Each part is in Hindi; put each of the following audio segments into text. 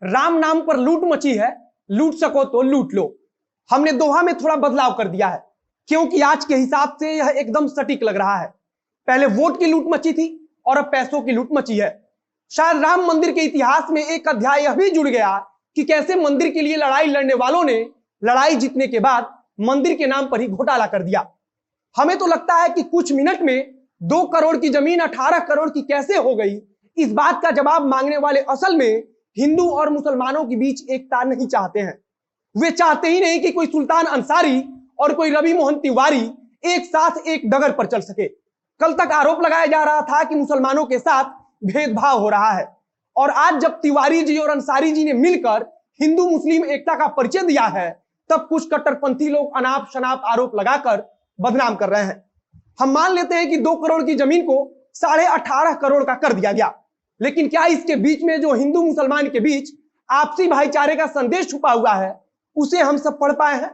राम नाम पर लूट मची है, लूट सको तो लूट लो। हमने दोहा में थोड़ा बदलाव कर दिया है क्योंकि आज के हिसाब से यह एकदम सटीक लग रहा है। पहले वोट की लूट मची थी और अब पैसों की लूट मची है। शायद राम मंदिर के इतिहास में एक अध्याय यह भी जुड़ गया कि कैसे मंदिर के लिए लड़ाई लड़ने वालों ने लड़ाई जीतने के बाद मंदिर के नाम पर ही घोटाला कर दिया। हमें तो लगता है कि कुछ मिनट में 2 करोड़ की जमीन 18 करोड़ की कैसे हो गई। इस बात का जवाब मांगने वाले असल में हिंदू और मुसलमानों के बीच एकता नहीं चाहते हैं। वे चाहते ही नहीं कि कोई सुल्तान अंसारी और कोई रवि मोहन तिवारी एक साथ एक डगर पर चल सके। कल तक आरोप लगाया जा रहा था कि मुसलमानों के साथ भेदभाव हो रहा है और आज जब तिवारी जी और अंसारी जी ने मिलकर हिंदू मुस्लिम एकता का परिचय दिया है तब कुछ कट्टरपंथी लोग अनाप शनाप आरोप लगाकर बदनाम कर रहे हैं। हम मान लेते हैं कि 2 करोड़ की जमीन को 18.5 करोड़ का कर दिया गया, लेकिन क्या इसके बीच में जो हिंदू मुसलमान के बीच आपसी भाईचारे का संदेश छुपा हुआ है उसे हम सब पढ़ पाए हैं?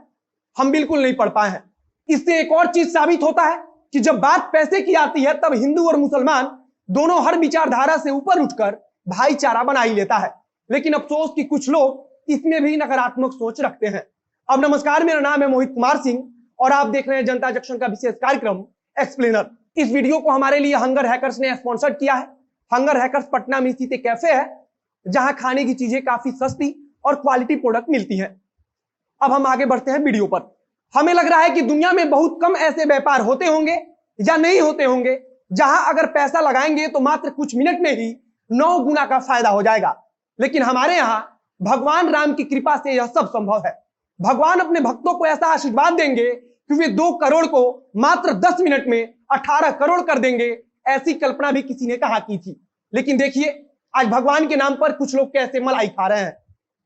हम बिल्कुल नहीं पढ़ पाए हैं। इससे एक और चीज साबित होता है कि जब बात पैसे की आती है तब हिंदू और मुसलमान दोनों हर विचारधारा से ऊपर उठकर भाईचारा बना ही लेता है, लेकिन अफसोस कि कुछ लोग इसमें भी नकारात्मक सोच रखते हैं। अब नमस्कार, मेरा नाम है मोहित कुमार सिंह और आप देख रहे हैं जनता जंक्शन का विशेष कार्यक्रम एक्सप्लेनर। इस वीडियो को हमारे लिए हंगर हैकर्स ने स्पॉन्सर किया है। हंगर हैकर्स पटना में स्थित एक कैफे है जहां खाने की चीजें काफी सस्ती और क्वालिटी प्रोडक्ट मिलती हैं। अब हम आगे बढ़ते हैं वीडियो पर। हमें लग रहा है कि दुनिया में बहुत कम ऐसे व्यापार होते होंगे या नहीं होते होंगे जहां अगर पैसा लगाएंगे तो मात्र कुछ मिनट में ही 9 गुना का फायदा हो जाएगा, लेकिन हमारे यहां भगवान राम की कृपा से यह सब संभव है। भगवान अपने भक्तों को ऐसा आशीर्वाद देंगे कि वे 2 करोड़ को मात्र 10 मिनट में 18 करोड़ कर देंगे। ऐसी कल्पना भी किसी ने कहा की थी, लेकिन देखिए आज भगवान के नाम पर कुछ लोग कैसे मलाई खा रहे हैं।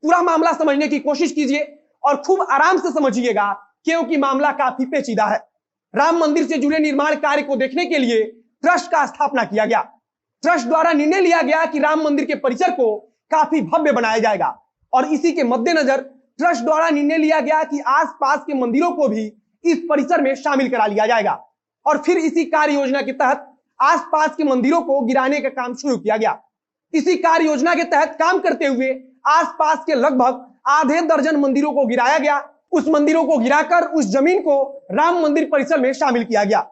पूरा मामला समझने की कोशिश कीजिए और खूब आराम से समझिएगा क्योंकि मामला काफी पेचीदा है। राम मंदिर से जुड़े निर्माण कार्य को देखने के लिए ट्रस्ट का स्थापना किया गया। ट्रस्ट द्वारा निर्णय लिया गया कि राम मंदिर के परिसर को काफी भव्य बनाया जाएगा और इसी के मद्देनजर ट्रस्ट द्वारा निर्णय लिया गया कि आसपास के मंदिरों को भी इस परिसर में शामिल करा लिया जाएगा और फिर इसी कार्य योजना के तहत आसपास के मंदिरों को गिराने का काम शुरू किया गया। इसी कार्य योजना के तहत काम करते हुए आसपास के लगभग आधे दर्जन मंदिरों को गिराया गया। उस मंदिरों को गिराकर उस जमीन को राम मंदिर परिसर में शामिल किया गया।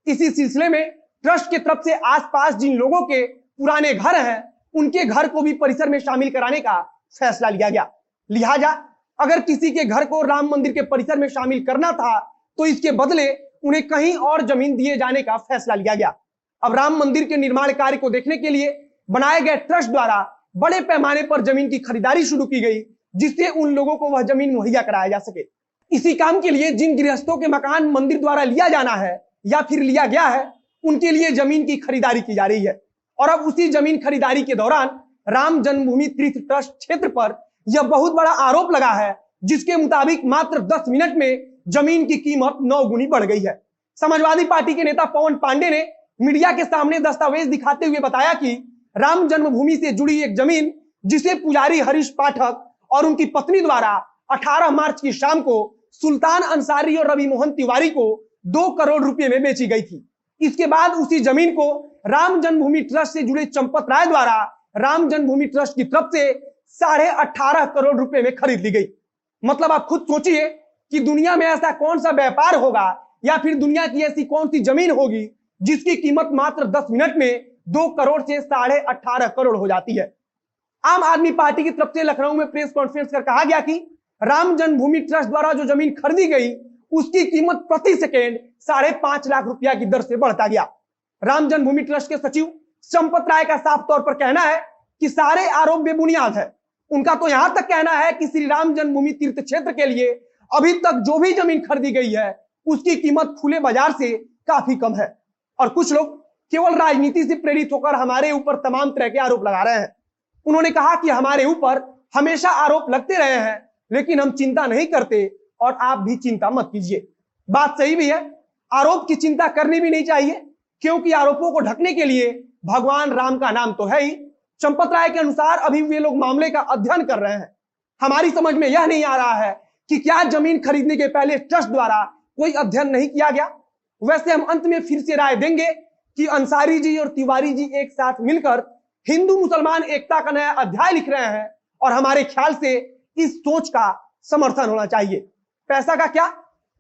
इसी सिलसिले में ट्रस्ट की तरफ से आसपास जिन लोगों के पुराने घर हैं उनके घर को भी परिसर में शामिल कराने का फैसला लिया गया। लिहाजा अगर किसी के घर को राम मंदिर के परिसर में शामिल करना था तो इसके बदले उन्हें कहीं और जमीन दिए जाने का फैसला लिया गया। अब राम मंदिर के निर्माण कार्य को देखने के लिए बनाए गए ट्रस्ट द्वारा बड़े पैमाने पर जमीन की खरीदारी शुरू की गई जिससे उन लोगों को वह जमीन मुहैया कराया जा सके। इसी काम के लिए जिन गृहस्थों के मकान मंदिर द्वारा लिया जाना है या फिर लिया गया है उनके लिए जमीन की खरीदारी की जा रही है और अब उसी जमीन खरीदारी के दौरान राम जन्मभूमि तीर्थ ट्रस्ट क्षेत्र पर यह बहुत बड़ा आरोप लगा है जिसके मुताबिक मात्र 10 मिनट में जमीन की कीमत 9 गुनी बढ़ गई है। समाजवादी पार्टी के नेता पवन पांडे ने मीडिया के सामने दस्तावेज दिखाते हुए बताया कि राम जन्मभूमि से जुड़ी एक जमीन जिसे पुजारी हरीश पाठक और उनकी पत्नी द्वारा 18 मार्च की शाम को सुल्तान अंसारी और रवि मोहन तिवारी को 2 करोड़ रुपए में बेची गई थी। इसके बाद उसी जमीन को राम जन्मभूमि ट्रस्ट से जुड़े चंपत राय द्वारा राम जन्मभूमि ट्रस्ट की तरफ से 18.5 करोड़ रुपए में खरीद ली गई। मतलब आप खुद सोचिए कि दुनिया में ऐसा कौन सा व्यापार होगा या फिर दुनिया की ऐसी कौन सी जमीन होगी जिसकी कीमत मात्र 10 मिनट में 2 करोड़ से 18.5 करोड़ हो जाती है। आम आदमी पार्टी की तरफ से लखनऊ में प्रेस कॉन्फ्रेंस कर कहा गया कि राम जन्मभूमि ट्रस्ट द्वारा जो जमीन खरीदी गई उसकी कीमत प्रति सेकेंड 5.5 लाख रुपया की दर से बढ़ता गया। राम जन्मभूमि ट्रस्ट के सचिव चंपत राय का साफ तौर पर कहना है कि सारे आरोप बेबुनियाद है। उनका तो यहां तक कहना है कि श्री राम जन्मभूमि तीर्थ क्षेत्र के लिए अभी तक जो भी जमीन खरीदी गई है उसकी कीमत खुले बाजार से काफी कम है और कुछ लोग केवल राजनीति से प्रेरित होकर हमारे ऊपर तमाम तरह के आरोप लगा रहे हैं। उन्होंने कहा कि हमारे ऊपर हमेशा आरोप लगते रहे हैं लेकिन हम चिंता नहीं करते और आप भी चिंता मत कीजिए। बात सही भी है, आरोप की चिंता करनी भी नहीं चाहिए क्योंकि आरोपों को ढकने के लिए भगवान राम का नाम तो है ही। चंपत राय के अनुसार अभी वे लोग मामले का अध्ययन कर रहे हैं। हमारी समझ में यह नहीं आ रहा है कि क्या जमीन खरीदने के पहले ट्रस्ट द्वारा कोई अध्ययन नहीं किया गया। वैसे हम अंत में फिर से राय देंगे कि अंसारी जी और तिवारी जी एक साथ मिलकर हिंदू मुसलमान एकता का नया अध्याय लिख रहे हैं और हमारे ख्याल से इस सोच का समर्थन होना चाहिए। पैसा का क्या,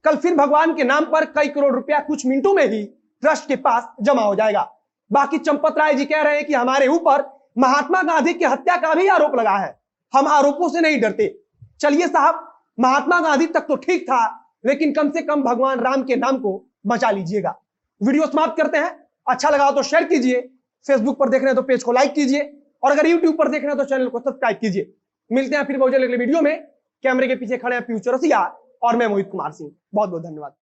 कल फिर भगवान के नाम पर कई करोड़ रुपया कुछ मिनटों में ही ट्रस्ट के पास जमा हो जाएगा। बाकी चंपत राय जी कह रहे हैं कि हमारे ऊपर महात्मा गांधी की हत्या का भी आरोप लगा है, हम आरोपों से नहीं डरते। चलिए साहब, महात्मा गांधी तक तो ठीक था, लेकिन कम से कम भगवान राम के नाम को बचा लीजिएगा। वीडियो समाप्त करते हैं। अच्छा लगा तो शेयर कीजिए, फेसबुक पर देख रहे हैं तो पेज को लाइक कीजिए, और अगर यूट्यूब पर देख रहे हैं तो चैनल को सब्सक्राइब कीजिए। मिलते हैं फिर बहुत जल्द अगले वीडियो में। कैमरे के पीछे खड़े हैं पीयूष चौरसिया और मैं मोहित कुमार सिंह। बहुत बहुत धन्यवाद।